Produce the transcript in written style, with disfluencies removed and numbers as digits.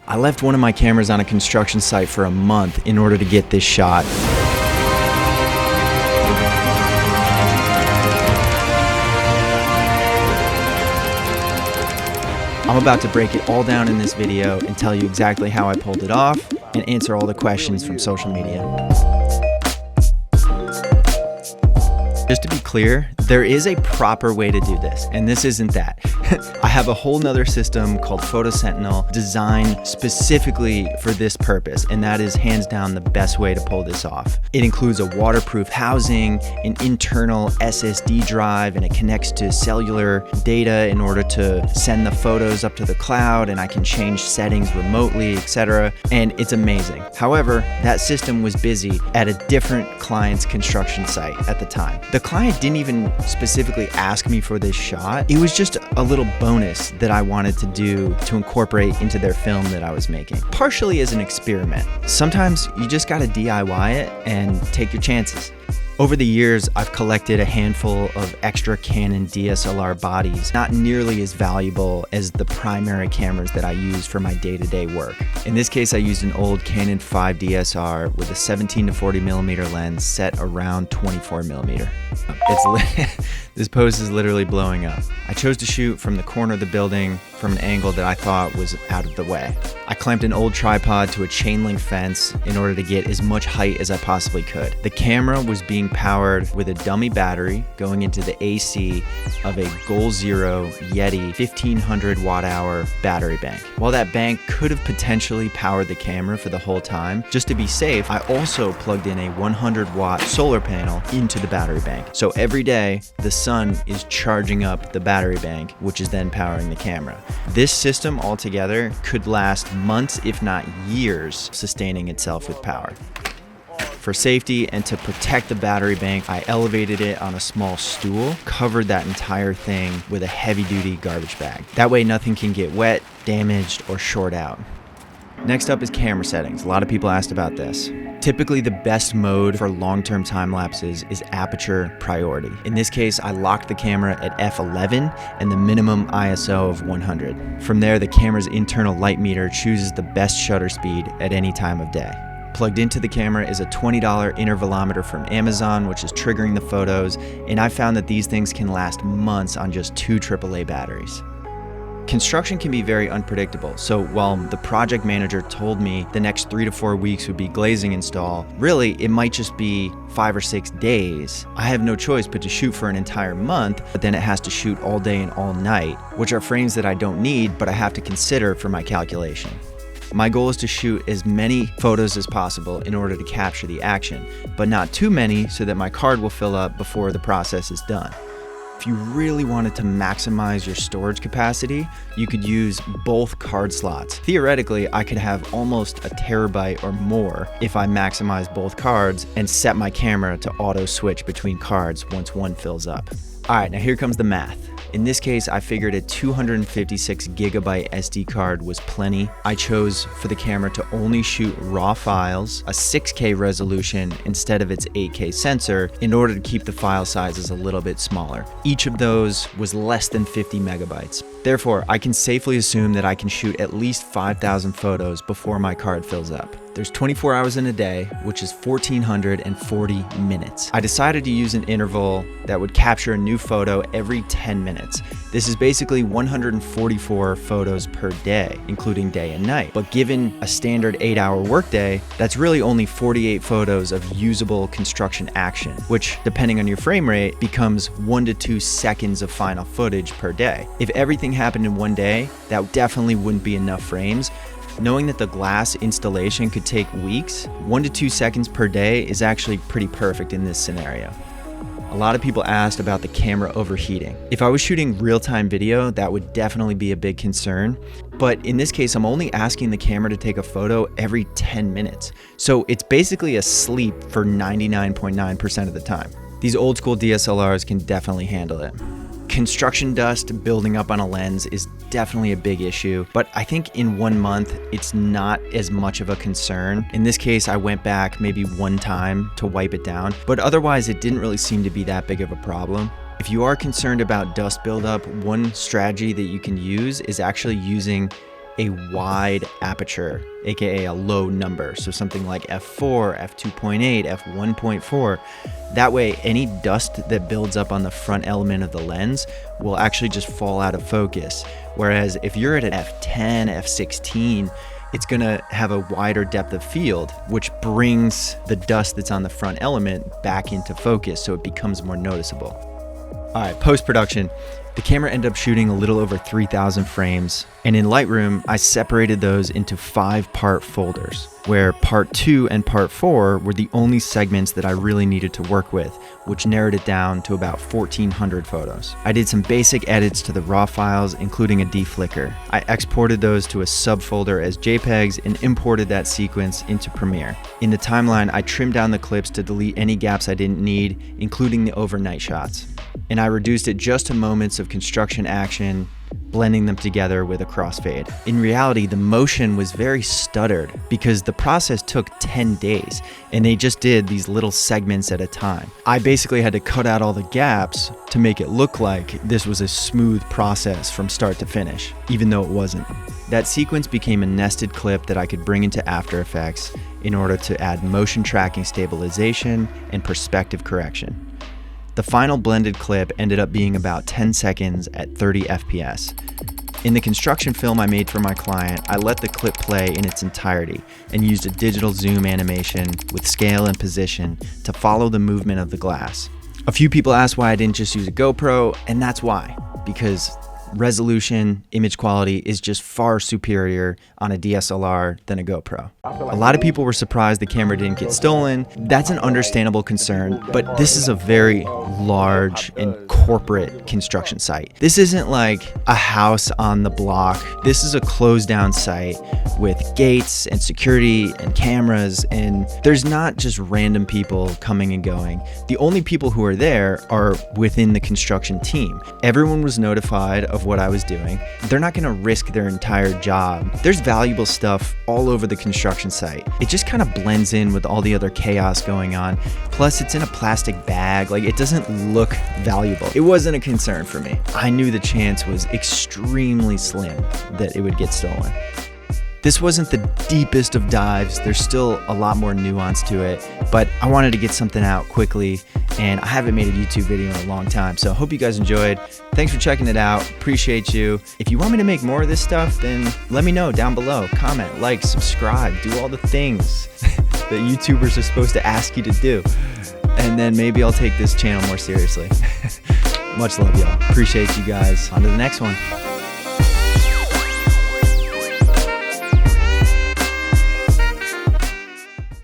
I left one of my cameras on a construction site for a month in order to get this shot. I'm about to break it all down in this video and tell you exactly how I pulled it off and answer all the questions from social media. Just to be clear, there is a proper way to do this, and this isn't that. I have a whole nother system called Photosentinel designed specifically for this purpose, and that is hands down the best way to pull this off. It includes a waterproof housing, an internal SSD drive, and it connects to cellular data in order to send the photos up to the cloud, and I can change settings remotely, etc. And it's amazing. However, that system was busy at a different client's construction site at the time. The client didn't even specifically ask me for this shot. It was just a little bonus that I wanted to do to incorporate into their film that I was making, partially as an experiment. Sometimes you just gotta DIY it and take your chances. Over the years, I've collected a handful of extra Canon DSLR bodies, not nearly as valuable as the primary cameras that I use for my day-to-day work. In this case, I used an old Canon 5 DSR with a 17 to 40 millimeter lens set around 24 millimeter. This pose is literally blowing up. I chose to shoot from the corner of the building from an angle that I thought was out of the way. I clamped an old tripod to a chain link fence in order to get as much height as I possibly could. The camera was being powered with a dummy battery going into the AC of a Goal Zero Yeti 1500 watt hour battery bank. While that bank could have potentially powered the camera for the whole time, just to be safe, I also plugged in a 100 watt solar panel into the battery bank. So every day, the sun is charging up the battery bank, which is then powering the camera. This system altogether could last months, if not years, sustaining itself with power. For safety and to protect the battery bank, I elevated it on a small stool, covered that entire thing with a heavy-duty garbage bag. That way nothing can get wet, damaged, or short out. Next up is camera settings. A lot of people asked about this. Typically, the best mode for long-term time lapses is aperture priority. In this case, I locked the camera at f11 and the minimum ISO of 100. From there, the camera's internal light meter chooses the best shutter speed at any time of day. Plugged into the camera is a $20 intervalometer from Amazon, which is triggering the photos, and I found that these things can last months on just 2 AAA batteries. Construction can be very unpredictable, so while the project manager told me the next 3 to 4 weeks would be glazing install, really it might just be 5 or 6 days. I have no choice but to shoot for an entire month, but then it has to shoot all day and all night, which are frames that I don't need, but I have to consider for my calculation. My goal is to shoot as many photos as possible in order to capture the action, but not too many so that my card will fill up before the process is done. If you really wanted to maximize your storage capacity, you could use both card slots. Theoretically, I could have almost a terabyte or more if I maximize both cards and set my camera to auto switch between cards once one fills up. All right, now here comes the math. In this case, I figured a 256 gigabyte SD card was plenty. I chose for the camera to only shoot RAW files, a 6K resolution instead of its 8K sensor, in order to keep the file sizes a little bit smaller. Each of those was less than 50 megabytes. Therefore, I can safely assume that I can shoot at least 5,000 photos before my card fills up. There's 24 hours in a day, which is 1,440 minutes. I decided to use an interval that would capture a new photo every 10 minutes. This is basically 144 photos per day, including day and night. But given a standard 8-hour workday, that's really only 48 photos of usable construction action, which, depending on your frame rate, becomes 1 to 2 seconds of final footage per day. If everything happened in one day, that definitely wouldn't be enough frames. Knowing that the glass installation could take weeks, 1 to 2 seconds per day is actually pretty perfect in this scenario. A lot of people asked about the camera overheating. If I was shooting real-time video, that would definitely be a big concern. But in this case, I'm only asking the camera to take a photo every 10 minutes. So it's basically asleep for 99.9% of the time. These old school DSLRs can definitely handle it. Construction dust building up on a lens is definitely a big issue, but I think in 1 month, it's not as much of a concern. In this case, I went back maybe one time to wipe it down, but otherwise it didn't really seem to be that big of a problem. If you are concerned about dust buildup, one strategy that you can use is actually using a wide aperture, aka a low number. So something like f4, f2.8, f1.4. That way, any dust that builds up on the front element of the lens will actually just fall out of focus. Whereas if you're at an f10, f16, it's gonna have a wider depth of field, which brings the dust that's on the front element back into focus, so it becomes more noticeable. All right, post-production. The camera ended up shooting a little over 3,000 frames, and in Lightroom, I separated those into 5-part folders, where part 2 and part 4 were the only segments that I really needed to work with, which narrowed it down to about 1,400 photos. I did some basic edits to the raw files, including a deflicker. I exported those to a subfolder as JPEGs and imported that sequence into Premiere. In the timeline, I trimmed down the clips to delete any gaps I didn't need, including the overnight shots. And I reduced it just to moments of construction action, blending them together with a crossfade. In reality, the motion was very stuttered because the process took 10 days and they just did these little segments at a time. I basically had to cut out all the gaps to make it look like this was a smooth process from start to finish, even though it wasn't. That sequence became a nested clip that I could bring into After Effects in order to add motion tracking stabilization and perspective correction. The final blended clip ended up being about 10 seconds at 30 FPS. In the construction film I made for my client, I let the clip play in its entirety and used a digital zoom animation with scale and position to follow the movement of the glass. A few people asked why I didn't just use a GoPro, and that's why, because resolution, image quality is just far superior on a DSLR than a GoPro. A lot of people were surprised the camera didn't get stolen. That's an understandable concern, but this is a very large and corporate construction site. This isn't like a house on the block. This is a closed down site with gates and security and cameras, and there's not just random people coming and going. The only people who are there are within the construction team. Everyone was notified of what I was doing. They're not gonna risk their entire job. There's valuable stuff all over the construction site. It just kind of blends in with all the other chaos going on. Plus it's in a plastic bag. Like, it doesn't look valuable. It wasn't a concern for me. I knew the chance was extremely slim that it would get stolen. This wasn't the deepest of dives. There's still a lot more nuance to it, but I wanted to get something out quickly, and I haven't made a YouTube video in a long time, so I hope you guys enjoyed. Thanks for checking it out. Appreciate you. If you want me to make more of this stuff, then let me know down below. Comment, like, subscribe, do all the things that YouTubers are supposed to ask you to do. And then maybe I'll take this channel more seriously. Much love, y'all. Appreciate you guys. On to the next one.